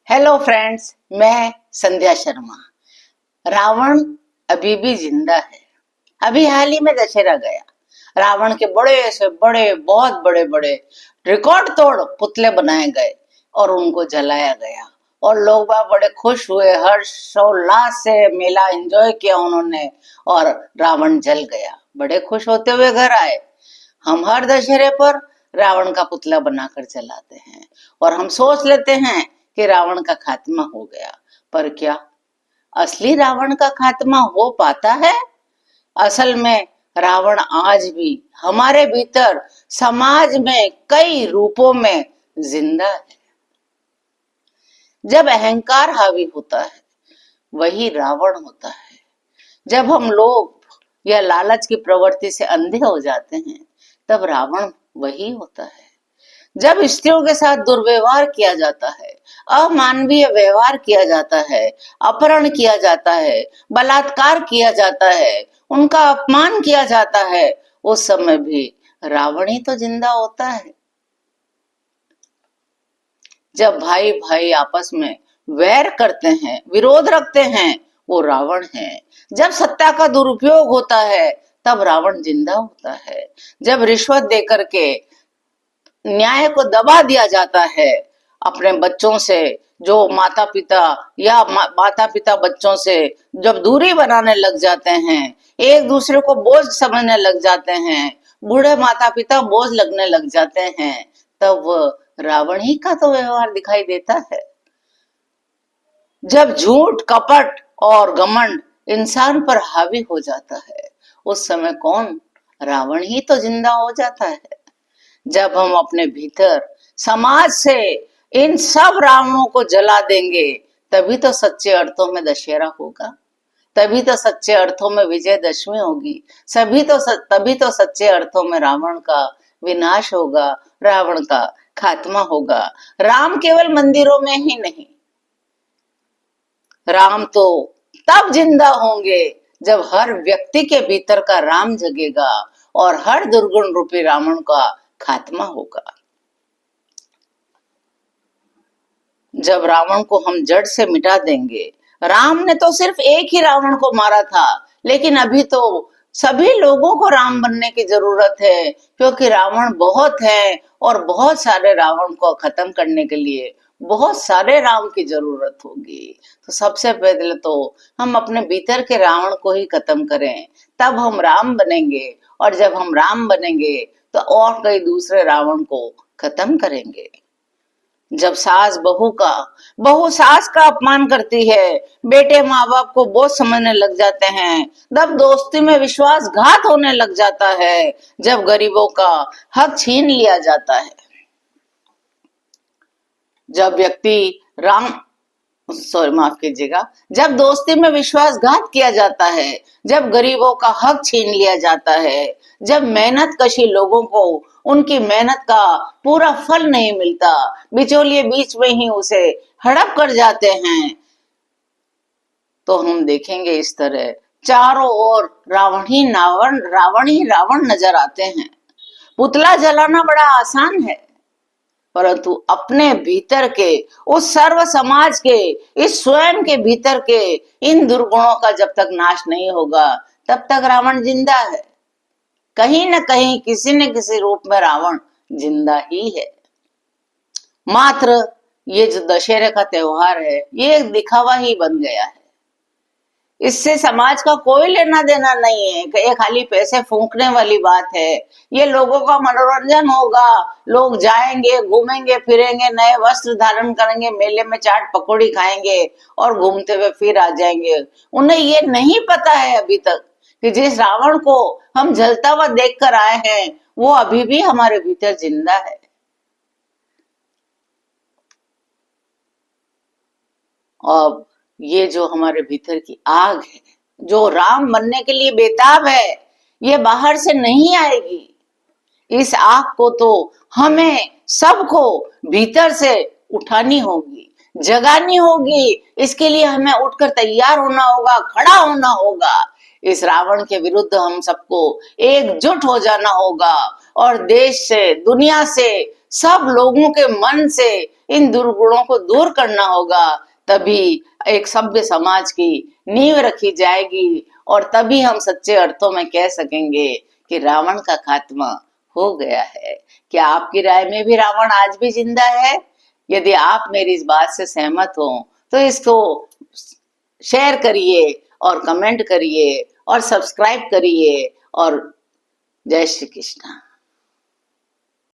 Hello friends, मैं संध्या शर्मा। रावण अभी भी जिंदा है। अभी हाल ही में दशहरा गया। रावण के बड़े से बड़े, बहुत बड़े बड़े रिकॉर्ड तोड़ पुतले बनाए गए और उनको जलाया गया और लोग बाग बड़े खुश हुए, हर्षोल्लास से मेला एंजॉय किया उन्होंने और रावण जल गया। बड़े खुश होते हुए घर आए। हम हर दशहरे पर रावण का पुतला बनाकर जलाते हैं और हम सोच लेते हैं कि रावण का खात्मा हो गया। पर क्या असली रावण का खात्मा हो पाता है? असल में रावण आज भी हमारे भीतर समाज में कई रूपों में जिंदा है। जब अहंकार हावी होता है वही रावण होता है। जब हम लोग या लालच की प्रवृत्ति से अंधे हो जाते हैं तब रावण वही होता है। जब स्त्रियों के साथ दुर्व्यवहार किया जाता है, अमानवीय व्यवहार किया जाता है, अपहरण किया जाता है, बलात्कार किया जाता है, उनका अपमान किया जाता है, उस समय भी रावण ही तो जिंदा होता है। जब भाई भाई आपस में वैर करते हैं, विरोध रखते हैं, वो रावण है। जब सत्ता का दुरुपयोग होता है तब रावण जिंदा होता है। जब रिश्वत देकर के न्याय को दबा दिया जाता है, अपने बच्चों से जो माता पिता या माता पिता बच्चों से जब दूरी बनाने लग जाते हैं, एक दूसरे को बोझ समझने लग जाते हैं, बूढ़े माता पिता बोझ लगने लग जाते हैं, तब रावण ही का तो व्यवहार दिखाई देता है। जब झूठ, कपट और घमंड इंसान पर हावी हो जाता है, उस समय कौन? रावण ही तो जिंदा हो जाता है। जब हम अपने भीतर समाज से इन सब रावणों को जला देंगे तभी तो सच्चे अर्थों में दशहरा होगा, तभी तो सच्चे अर्थों में विजयदशमी होगी, तभी तो सच्चे अर्थों में रावण का विनाश होगा, रावण का खात्मा होगा। राम केवल मंदिरों में ही नहीं, राम तो तब जिंदा होंगे जब हर व्यक्ति के भीतर का राम जगेगा और हर दुर्गुण रूपी रावण का खात्मा होगा। जब रावण को हम जड़ से मिटा देंगे, राम ने तो सिर्फ एक ही रावण को मारा था, लेकिन अभी तो सभी लोगों को राम बनने की जरूरत है, क्योंकि रावण बहुत है और बहुत सारे रावण को खत्म करने के लिए बहुत सारे राम की जरूरत होगी। तो सबसे पहले तो हम अपने भीतर के रावण को ही खत्म करें, तब हम राम बनेंगे, और जब हम राम बनेंगे तो और कई दूसरे रावण को खत्म करेंगे। जब बहू सास का अपमान करती है, बेटे माँ बाप को बोझ समझने लग जाते हैं, तब दोस्ती में विश्वासघात होने लग जाता है, जब गरीबों का हक छीन लिया जाता है, जब व्यक्ति राम माफ कीजिएगा, जब दोस्ती में विश्वासघात किया जाता है, जब गरीबों का हक छीन लिया जाता है, जब मेहनत कशी लोगों को उनकी मेहनत का पूरा फल नहीं मिलता, बिचौलिए बीच में ही उसे हड़प कर जाते हैं, तो हम देखेंगे इस तरह चारों ओर रावण ही रावण नजर आते हैं। पुतला जलाना बड़ा आसान है, परंतु अपने भीतर के उस सर्व समाज के, इस स्वयं के भीतर के इन दुर्गुणों का जब तक नाश नहीं होगा तब तक रावण जिंदा है। कहीं न कहीं किसी न किसी रूप में रावण जिंदा ही है। मात्र ये जो दशहरे का त्योहार है, ये एक दिखावा ही बन गया है। इससे समाज का कोई लेना देना नहीं है, ये खाली पैसे फूंकने वाली बात है। ये लोगों का मनोरंजन होगा, लोग जाएंगे, घूमेंगे फिरेंगे, नए वस्त्र धारण करेंगे, मेले में चाट पकौड़ी खाएंगे और घूमते हुए फिर आ जाएंगे। उन्हें ये नहीं पता है अभी तक कि जिस रावण को हम जलता हुआ देख कर आए हैं वो अभी भी हमारे भीतर जिंदा है। और ये जो हमारे भीतर की आग है, जो राम बनने के लिए बेताब है, ये बाहर से नहीं आएगी। इस आग को तो हमें सबको भीतर से उठानी होगी, जगानी होगी। इसके लिए हमें उठकर तैयार होना होगा, खड़ा होना होगा। इस रावण के विरुद्ध हम सबको एकजुट हो जाना होगा और देश से, दुनिया से सब लोगों के मन से इन दुर्गुणों को दूर करना होगा, तभी एक सभ्य समाज की नींव रखी जाएगी और तभी हम सच्चे अर्थों में कह सकेंगे कि रावण का खात्मा हो गया है। क्या आपकी राय में भी रावण आज भी जिंदा है? यदि आप मेरी इस बात से सहमत हो तो इसको शेयर करिए और कमेंट करिए और सब्सक्राइब करिए और जय श्री कृष्ण।